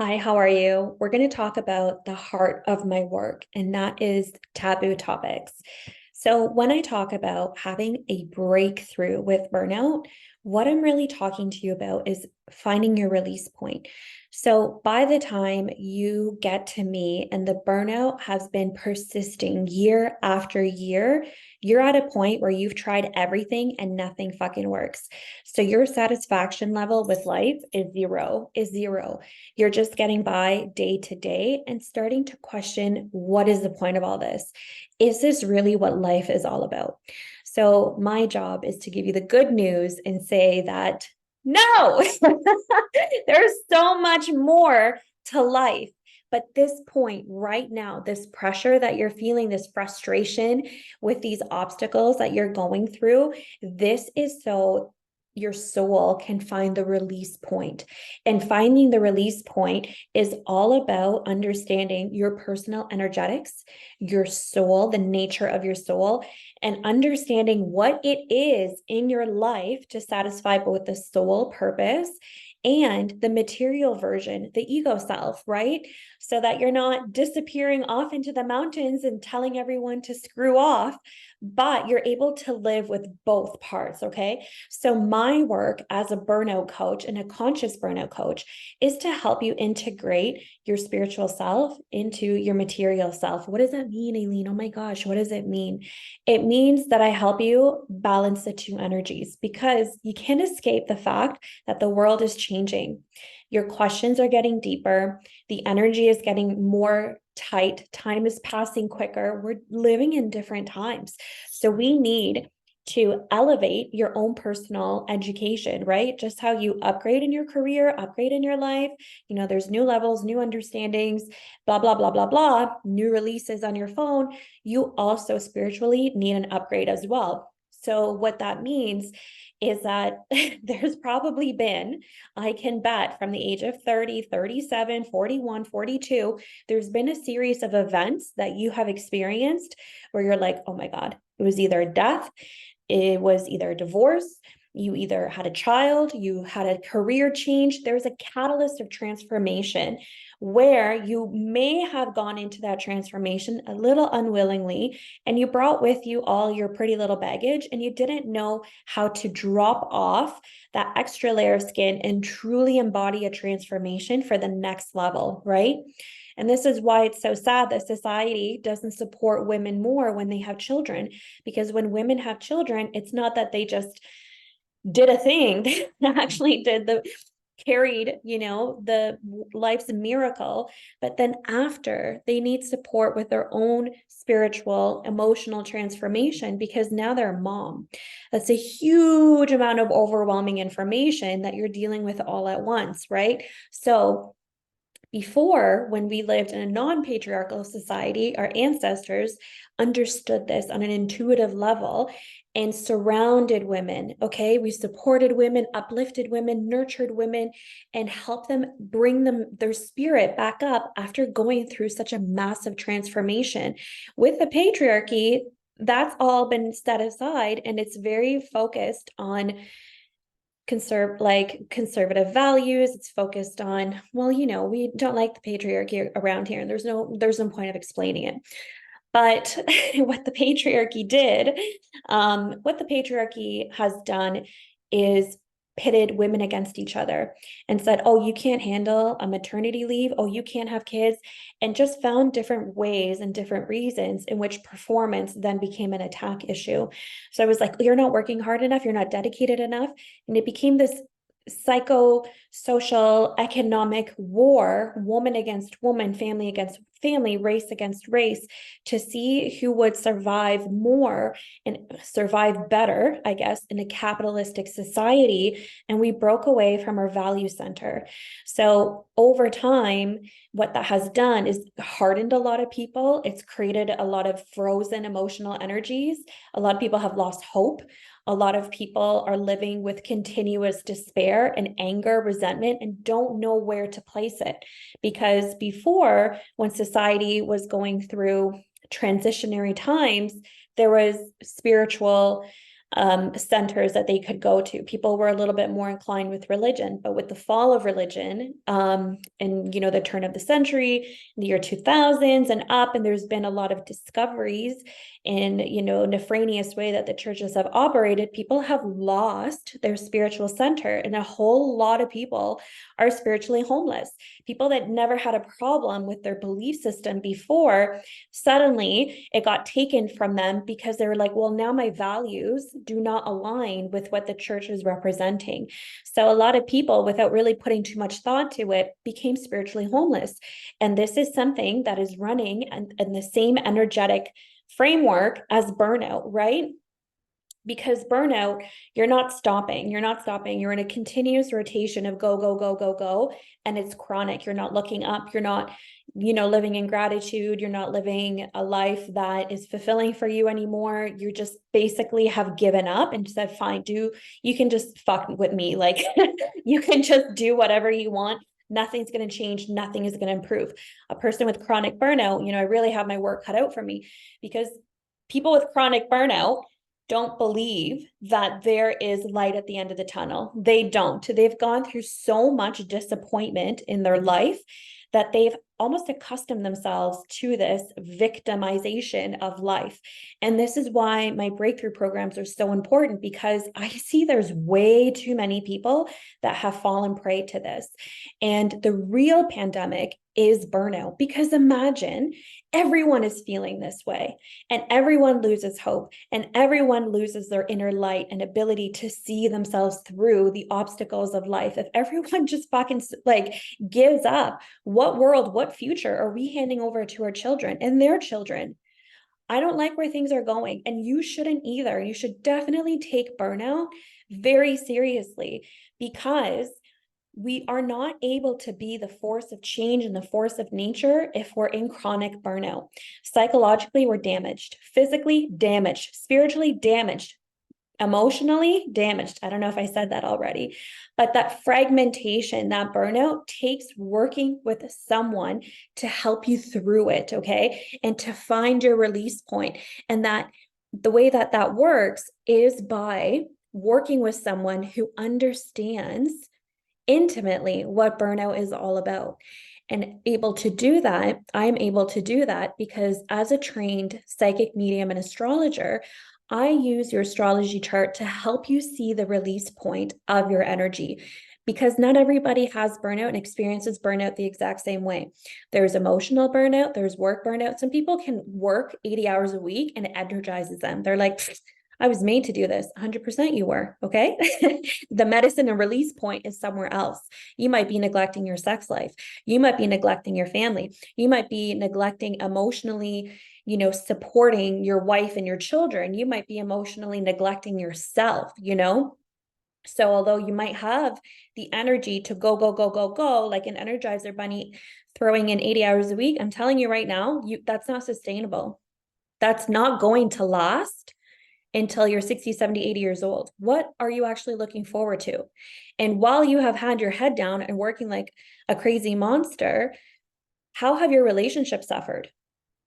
Hi, how are you? We're going to talk about the heart of my work, and that is taboo topics. So, when I talk about having a breakthrough with burnout, what I'm really talking to you about is finding your release point. So, by the time you get to me and the burnout has been persisting year after year, you're at a point where you've tried everything and nothing fucking works. So, your satisfaction level with life is zero. You're just getting by day to day and starting to question, what is the point of all this? Is this really what life is all about? So, my job is to give you the good news and say that no, there's so much more to life. But this point right now, this pressure that you're feeling, this frustration with these obstacles that you're going through, this is so your soul can find the release point. And finding the release point is all about understanding your personal energetics, your soul, the nature of your soul, and understanding what it is in your life to satisfy both the soul purpose and the material version, the ego self, right? So that you're not disappearing off into the mountains and telling everyone to screw off, but you're able to live with both parts, okay? So, my work as a burnout coach and a conscious burnout coach is to help you integrate your spiritual self into your material self. What does that mean, Eilyn? Oh my gosh, what does it mean? It means that I help you balance the two energies because you can't escape the fact that the world is changing. Your questions are getting deeper. The energy is getting more tight. Time is passing quicker. We're living in different times. So we need to elevate your own personal education, right? Just how you upgrade in your career, upgrade in your life. There's new levels, new understandings, blah, blah, blah, blah, blah, new releases on your phone. You also spiritually need an upgrade as well. So, what that means is that there's probably been, I can bet from the age of 30, 37, 41, 42, there's been a series of events that you have experienced where you're like, oh my God, it was either death, it was either a divorce, you either had a child, you had a career change. There's a catalyst of transformation where you may have gone into that transformation a little unwillingly, and you brought with you all your pretty little baggage, and you didn't know how to drop off that extra layer of skin and truly embody a transformation for the next level, right? And this is why it's so sad that society doesn't support women more when they have children, because when women have children, it's not that they just did a thing, they actually carried, the life's miracle. But then after, they need support with their own spiritual, emotional transformation because now they're a mom. That's a huge amount of overwhelming information that you're dealing with all at once, right? So before, when we lived in a non-patriarchal society, our ancestors understood this on an intuitive level and surrounded women. Okay, we supported women, uplifted women, nurtured women, and helped them bring their spirit back up after going through such a massive transformation. With the patriarchy, that's all been set aside, and it's very focused on conservative values. It's focused on, well, we don't like the patriarchy around here, and there's no point of explaining it. But what the patriarchy has done is pitted women against each other and said, oh, you can't handle a maternity leave, oh, you can't have kids, and just found different ways and different reasons in which performance then became an attack issue. So I was like, you're not working hard enough, you're not dedicated enough. And it became this psycho-social economic war, woman against woman, family against family, race against race, to see who would survive more and survive better, I guess, in a capitalistic society. And we broke away from our value center. So over time, what that has done is hardened a lot of people. It's created a lot of frozen emotional energies. A lot of people have lost hope. A lot of people are living with continuous despair and anger, resentment, and don't know where to place it. Because before, when society was going through transitionary times, there was spiritual centers that they could go to. People were a little bit more inclined with religion, but with the fall of religion, and the turn of the century, the year 2000s and up, and there's been a lot of discoveries in nefarious way that the churches have operated. People have lost their spiritual center, and a whole lot of people are spiritually homeless. People that never had a problem with their belief system before, suddenly it got taken from them because they were like, well, now my values do not align with what the church is representing. So a lot of people, without really putting too much thought to it, became spiritually homeless. And this is something that is running in the same energetic framework as burnout, right? Because burnout, you're not stopping. You're in a continuous rotation of go, go, go, go, go. And it's chronic. You're not looking up. You're not, living in gratitude. You're not living a life that is fulfilling for you anymore. You just basically have given up and said, fine, you can just fuck with me. Like you can just do whatever you want. Nothing's going to change. Nothing is going to improve. A person with chronic burnout, I really have my work cut out for me, because people with chronic burnout don't believe that there is light at the end of the tunnel. They don't. They've gone through so much disappointment in their life that they've almost accustomed themselves to this victimization of life. And this is why my breakthrough programs are so important, because I see there's way too many people that have fallen prey to this. And the real pandemic is burnout, because imagine everyone is feeling this way, and everyone loses hope, and everyone loses their inner light and ability to see themselves through the obstacles of life. If everyone just fucking gives up, what world, what future are we handing over to our children and their children? I don't like where things are going, and you shouldn't either. You should definitely take burnout very seriously, because we are not able to be the force of change and the force of nature if we're in chronic burnout. Psychologically, we're damaged, physically damaged, spiritually damaged, emotionally damaged. I don't know if I said that already, but that fragmentation, that burnout takes working with someone to help you through it, okay? And to find your release point. And that the way that that works is by working with someone who understands intimately what burnout is all about. And able to do that, I'm able to do that because as a trained psychic medium and astrologer, I use your astrology chart to help you see the release point of your energy, because not everybody has burnout and experiences burnout the exact same way. There's emotional burnout, there's work burnout. Some people can work 80 hours a week and it energizes them. They're like, I was made to do this. 100% you were, okay? The medicine and release point is somewhere else. You might be neglecting your sex life. You might be neglecting your family. You might be neglecting emotionally, supporting your wife and your children. You might be emotionally neglecting yourself, So although you might have the energy to go, go, go, go, go, like an Energizer bunny throwing in 80 hours a week, I'm telling you right now, that's not sustainable. That's not going to last until you're 60, 70, 80 years old. What are you actually looking forward to? And while you have had your head down and working like a crazy monster, how have your relationships suffered?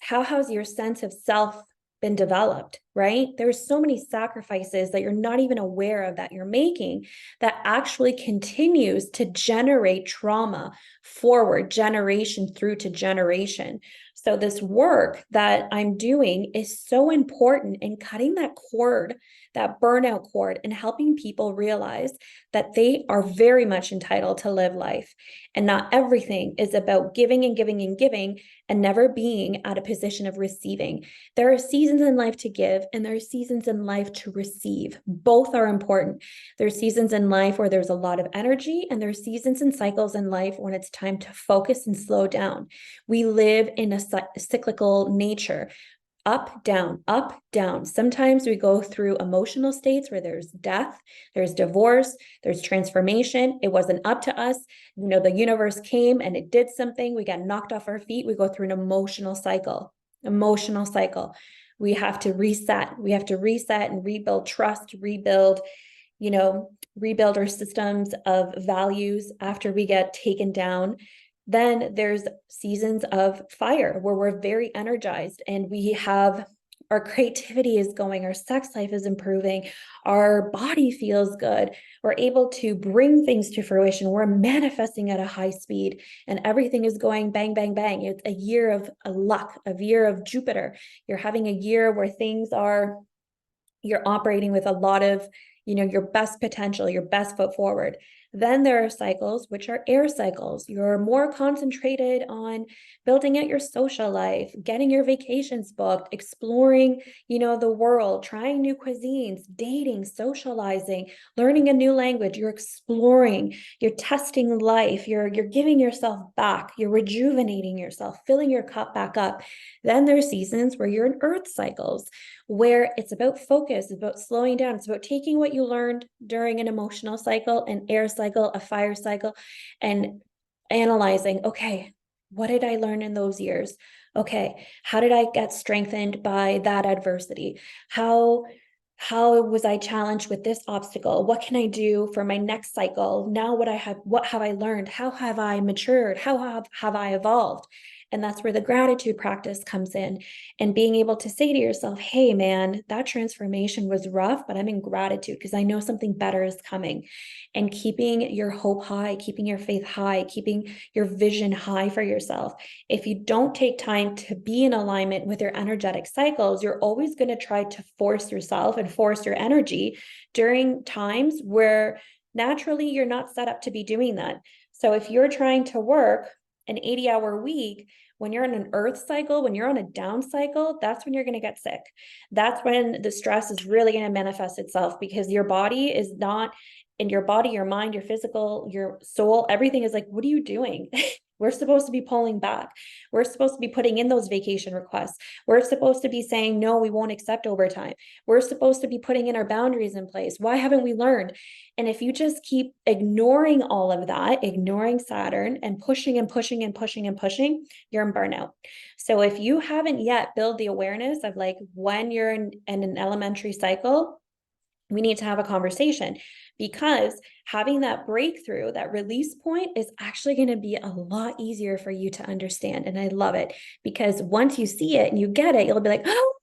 How has your sense of self been developed, right? There's so many sacrifices that you're not even aware of that you're making that actually continues to generate trauma forward, generation through to generation. So this work that I'm doing is so important in cutting that cord, that burnout cord, and helping people realize that they are very much entitled to live life. And not everything is about giving and giving and giving and never being at a position of receiving. There are seasons in life to give and there are seasons in life to receive. Both are important. There's seasons in life where there's a lot of energy, and there's seasons and cycles in life when it's time to focus and slow down. We live in a cyclical nature. Up, down, up, down. Sometimes we go through emotional states where there's death, there's divorce, there's transformation. It wasn't up to us. The universe came and it did something. We got knocked off our feet. We go through an emotional cycle. We have to reset. We have to reset and rebuild trust, rebuild our systems of values after we get taken down. Then there's seasons of fire where we're very energized and we have our creativity is going, our sex life is improving, our body feels good, we're able to bring things to fruition, we're manifesting at a high speed, and everything is going bang, bang, bang. It's a year of luck, a year of Jupiter. You're having a year where you're operating with a lot of, your best potential, your best foot forward. Then there are cycles, which are air cycles. You're more concentrated on building out your social life, getting your vacations booked, exploring, the world, trying new cuisines, dating, socializing, learning a new language. You're exploring, you're testing life, you're giving yourself back, you're rejuvenating yourself, filling your cup back up. Then there's seasons where you're in earth cycles, where it's about focus, it's about slowing down, it's about taking what you learned during an emotional cycle, an air cycle, a fire cycle, and analyzing, okay, what did I learn in those years? Okay, how did I get strengthened by that adversity? How was I challenged with this obstacle? What can I do for my next cycle? Now what have I learned? How have I matured? How have I evolved? And that's where the gratitude practice comes in, and being able to say to yourself, hey, man, that transformation was rough, but I'm in gratitude because I know something better is coming. And keeping your hope high, keeping your faith high, keeping your vision high for yourself. If you don't take time to be in alignment with your energetic cycles, you're always going to try to force yourself and force your energy during times where naturally you're not set up to be doing that. So if you're trying to work an 80-hour week, when you're in an earth cycle, when you're on a down cycle, that's when you're going to get sick. That's when the stress is really going to manifest itself, because your body is not, in your body, your mind, your physical, your soul, everything is like, what are you doing? We're supposed to be pulling back. We're supposed to be putting in those vacation requests. We're supposed to be saying, no, we won't accept overtime. We're supposed to be putting in our boundaries in place. Why haven't we learned? And if you just keep ignoring all of that, ignoring Saturn and pushing and pushing and pushing and pushing, you're in burnout. So if you haven't yet built the awareness of like when you're in an elementary cycle, we need to have a conversation, because having that breakthrough, that release point, is actually going to be a lot easier for you to understand. And I love it, because once you see it and you get it, you'll be like, oh,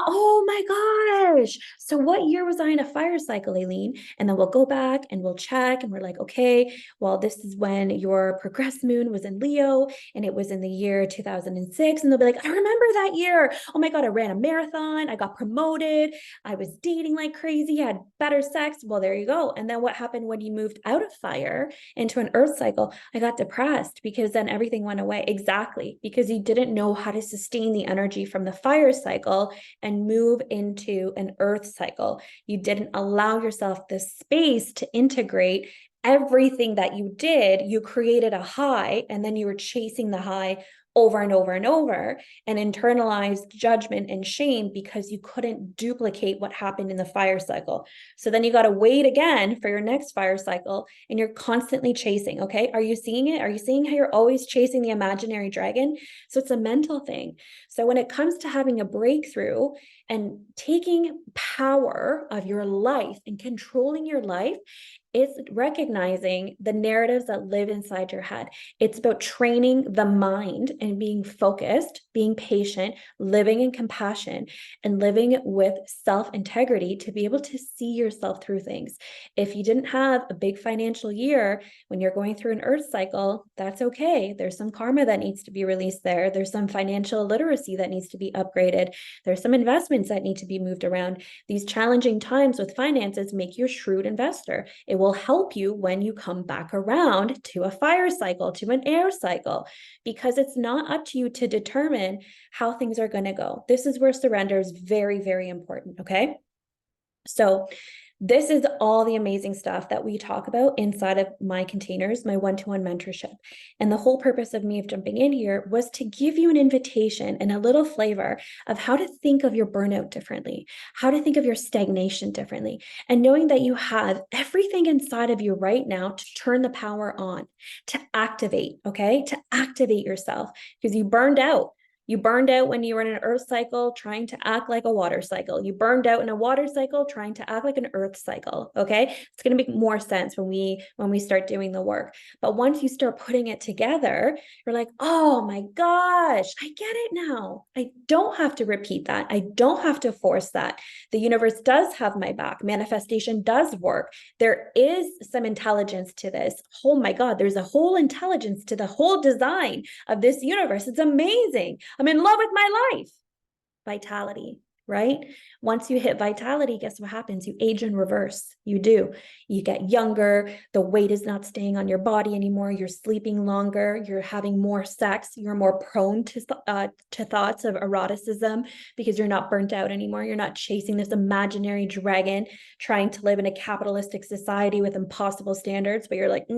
oh my gosh. So what year was I in a fire cycle, Eilyn? And then we'll go back and we'll check and we're like, okay, well, this is when your progressed moon was in Leo and it was in the year 2006. And they'll be like, I remember that year. Oh my God, I ran a marathon. I got promoted. I was dating like crazy, had better sex. Well, there you go. And then what happened when you moved out of fire into an earth cycle? I got depressed because then everything went away. Exactly. Because you didn't know how to sustain the energy from the fire cycle and move into an earth cycle. You didn't allow yourself the space to integrate everything that you did. You created a high, and then you were chasing the high over and over and over, and internalized judgment and shame because you couldn't duplicate what happened in the fire cycle. So then you got to wait again for your next fire cycle, and you're constantly chasing. Okay. Are you seeing it? Are you seeing how you're always chasing the imaginary dragon? So it's a mental thing. So when it comes to having a breakthrough and taking power of your life and controlling your life, it's recognizing the narratives that live inside your head. It's about training the mind and being focused, being patient, living in compassion, and living with self-integrity to be able to see yourself through things. If you didn't have a big financial year when you're going through an earth cycle, that's okay. There's some karma that needs to be released there. There's some financial literacy that needs to be upgraded. There's some investments that need to be moved around. These challenging times with finances make you a shrewd investor. It will help you when you come back around to a fire cycle, to an air cycle, because it's not up to you to determine how things are going to go. This is where surrender is very, very important. Okay. So this is all the amazing stuff that we talk about inside of my containers, my one-to-one mentorship. And the whole purpose of me jumping in here was to give you an invitation and a little flavor of how to think of your burnout differently, how to think of your stagnation differently, and knowing that you have everything inside of you right now to turn the power on, to activate, okay? To activate yourself, because you burned out. You burned out when you were in an earth cycle trying to act like a water cycle. You burned out in a water cycle trying to act like an earth cycle. Okay. It's going to make more sense when we start doing the work. But once you start putting it together, you're like, oh my gosh, I get it now. I don't have to repeat that. I don't have to force that. The universe does have my back. Manifestation does work. There is some intelligence to this. Oh my God, there's a whole intelligence to the whole design of this universe. It's amazing. I'm in love with my life. Vitality, right? Once you hit vitality, guess what happens? You age in reverse. You do. You get younger. The weight is not staying on your body anymore. You're sleeping longer. You're having more sex. You're more prone to thoughts of eroticism because you're not burnt out anymore. You're not chasing this imaginary dragon trying to live in a capitalistic society with impossible standards, but you're like, I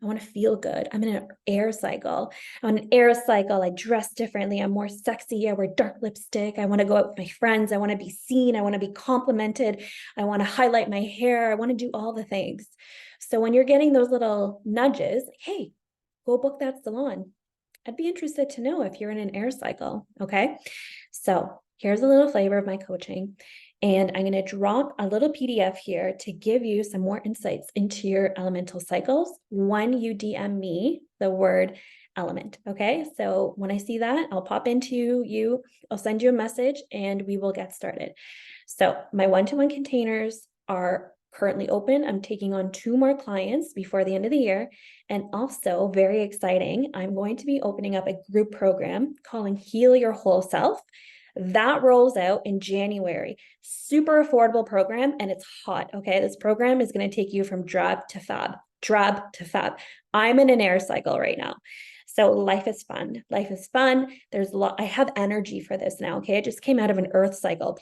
want to feel good. I'm in an air cycle. On an air cycle, I dress differently. I'm more sexy. I wear dark lipstick. I want to go out with my friends. I want to be seen. I want to be complimented. I want to highlight my hair. I want to do all the things. So when you're getting those little nudges, hey, go book that salon. I'd be interested to know if you're in an air cycle. Okay. So here's a little flavor of my coaching. And I'm going to drop a little PDF here to give you some more insights into your elemental cycles when you DM me the word element. Okay. So when I see that, I'll pop into you, I'll send you a message and we will get started. So my one-to-one containers are currently open. I'm taking on 2 more clients before the end of the year. And also very exciting, I'm going to be opening up a group program calling Heal Your Whole Self. That rolls out in January. Super affordable program and it's hot. Okay. This program is going to take you from drab to fab, drab to fab. I'm in an air cycle right now. So life is fun. Life is fun. There's a lot. I have energy for this now. Okay. I just came out of an earth cycle.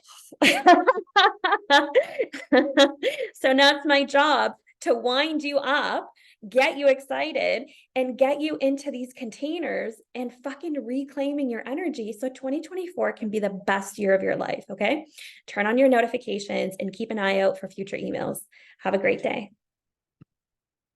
So now it's my job to wind you up, get you excited, and get you into these containers and fucking reclaiming your energy so 2024 can be the best year of your life. Okay. Turn on your notifications and keep an eye out for future emails. Have a great day.